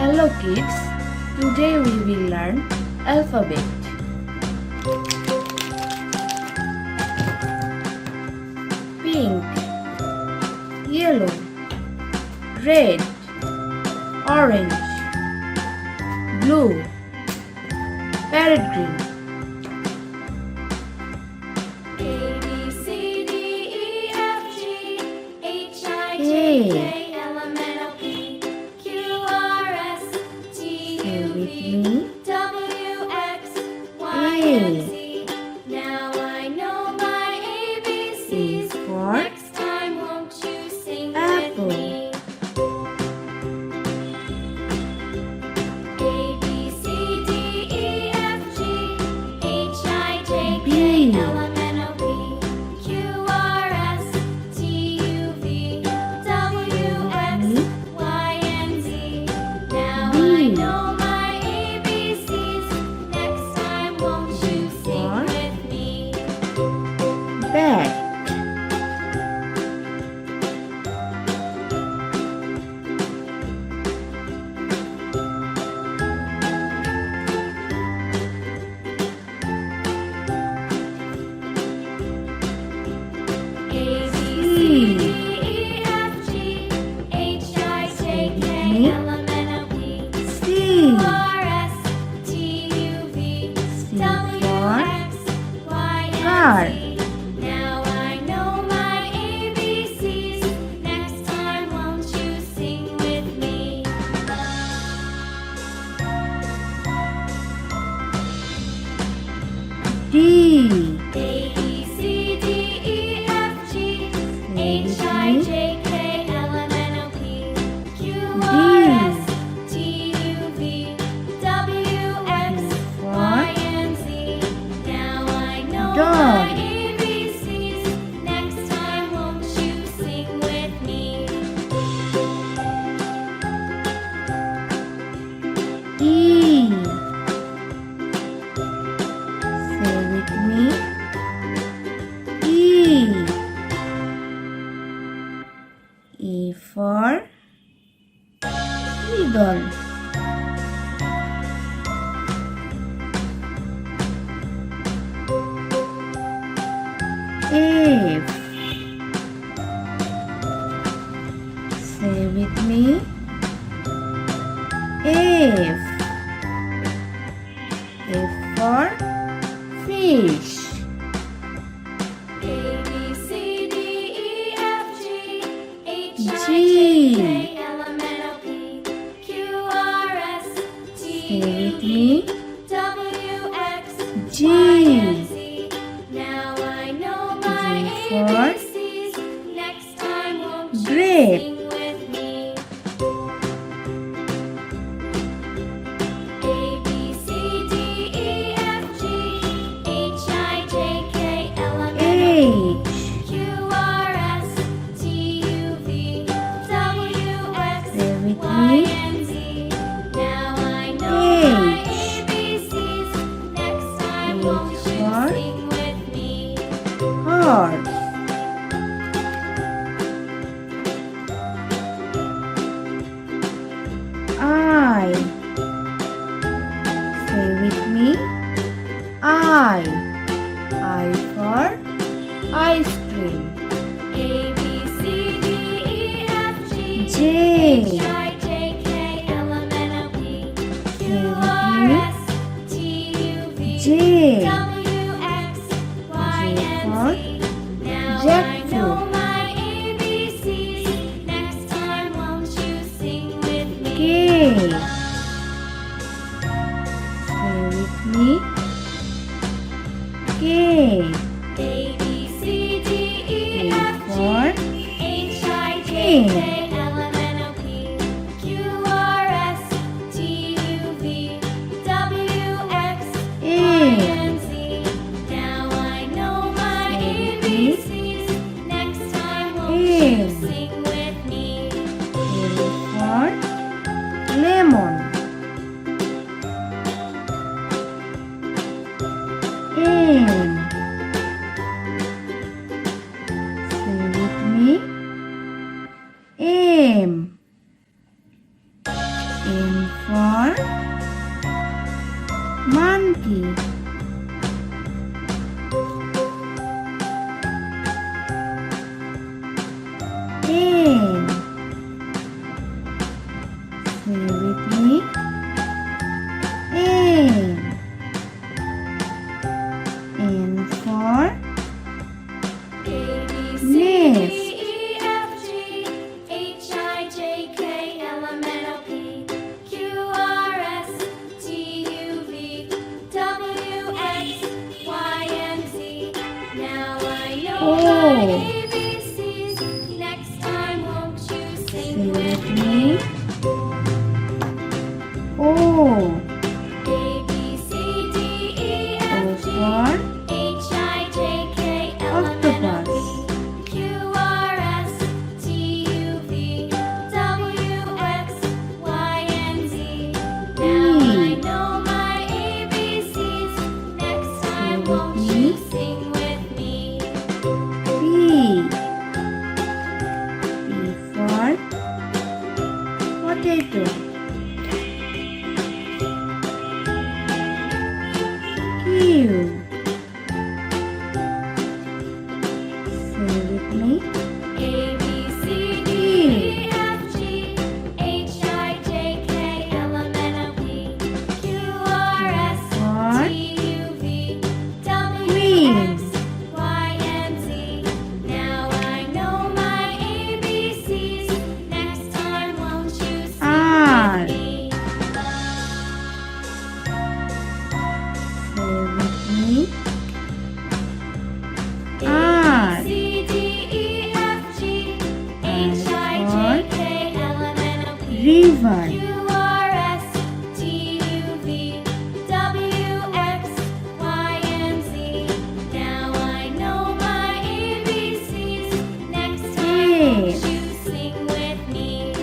Hello kids, today we will learn alphabet. Pink, yellow, red, orange, blue, parrot green. A, B, C, D, E, F, G, H, I, J, K, L, M, N, O, P, Q, R, S, T, U, V, W, X, Y, and Z. Now I know my ABCs. Next time won't you sing with me? A, B, C, D, E, F, G, H, I, J, K, L, M, N, O, P, Q, R, S, T, U, V, W, X, Y, and Z. Now I know my ABCs. Next time won't you sing with me? Bat, A, B, C, D, E, F, G, H, I, J, K, L, M, N, O, P, Q, R, S, T, U, V, W, X, Y, and Z. Now I know my ABCs. Next time won't you sing with me? D, A, B, C, D, E, F, G, H, I, J, K, L, M, N, O, P, Q, R, S, T, U, V, W, X, Y, and Z. Now I know my ABCs. Next time won't you sing with me? E. Say with me. E. E for eagle. F. Say with me. F. F for fish. A, B, C, D, E, F, G, H, I, G. J, K, L, M, N, O, P, Q, R, S, T, Say U, with V, me. W, X, G. Y, and Z. Now I know my G for ABCs. Next time won't you grape. sing with me? A, B, C, D, E, F, G, H, I, J, K, L, M, N, O, P, H. Q, R, S, T, U, V, W, X, Say with Y, me. and Z. Now I know my ABCs. Next time H won't you for sing with me? horse. I. Say with me. I. I for ice cream. A, B, C, D, E, F, G, J. H, I, J, K, L, M, N, O, P, Q, Say with R, me. S, T, U, V, J. W, X, Y, J and for Z. Now I jackfruit. know my ABCs. Next time won't you sing with me? K. Say with me. K. A, B, C, D, E, K F, for G, H, I, J, king. K, L, M, N, O, P, Q, R, S, T, U, V, W, X, Y, and Z. Now I know my ABCs. Next time won't you sing with me? L for lemon. know Oh. my ABCs. Next time, won't you sing Say with with me? me. O. A, B, C, D, E, O F, G, for H, I, J, K, L, M, N, O, P, octopus. Q, R, S, T, U, V, W, X, Y, and Z. Now I know my ABCs. Next time, with won't me. you sing with me? P. P for potato. Q. Say with me. A, B, C, D, E, F, G, H, I, J, K, L, M, N, O, P, Q, R, S, For T, U, V, W, Queen. X, Y, and Z. Now I know my ABCs. Next time, won't you sing R. with me? Say with me. A, R. B, C, D, E, F, G, H, I, J, K, L, M, N, O, P, River. Q, R, S, T, U, V, W, X, Y, and Z. Now I know my ABCs. Next time, won't you sing with me?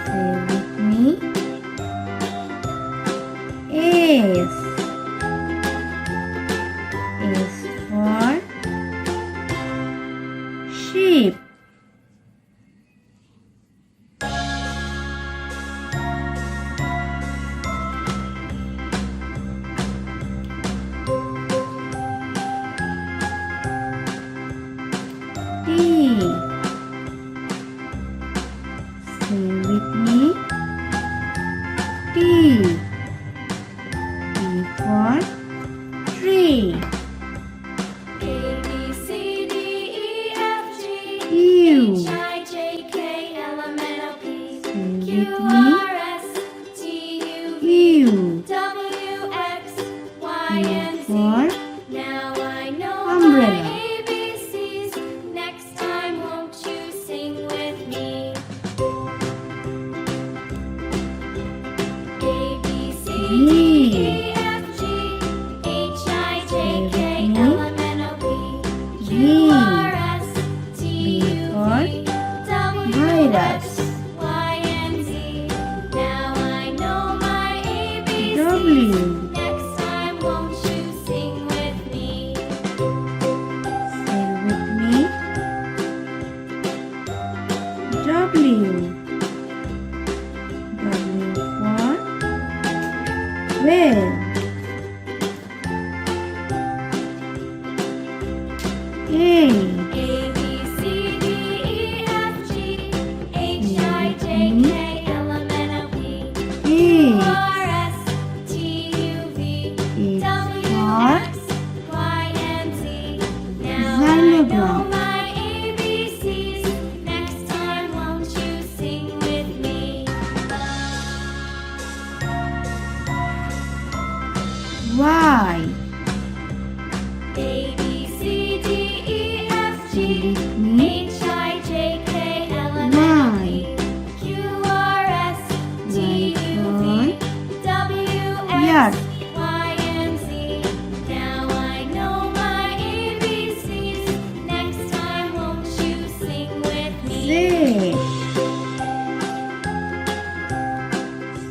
Say with me. S. S for sheep. T. Say with me. T. T for tree. A, B, C, D, E, F, G, U. H, I, J, K, L, M, N, O, P, Say Q, with me. R, S, T, U, V, U. W, X, Y, U and Z. for Now I know umbrella. my ABCs. Next time, won't you sing with me? A, B, C, D, E, F, G, H, I, J, K, L, M, N, O, P, Q, R, S, T, U, V, W, virus. X, Y, and Z. Now I know my ABCs. W. Next time, won't you sing with me? Say with me. W. W for whale. A. A, B, C, D, E, F, G, H, I, J, K, L, M, N, O, P, Q, R, S, T, U, V, W, X, Y, and Z. Now I know my ABCs. Next time, won't you sing with me? Y. A, B, C, D, E, F, G, Say with me. H, I, J, K, L, M, N, O, P, Q, R, S, T, U, V, W, Yacht. X, Y, and Z. Now I know my ABCs. Next time, won't you sing with me? Z.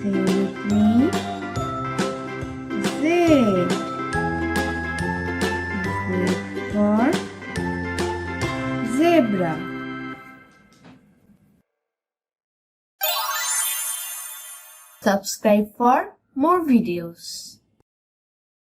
Say with me. Z. Z for zebra. Subscribe for more videos.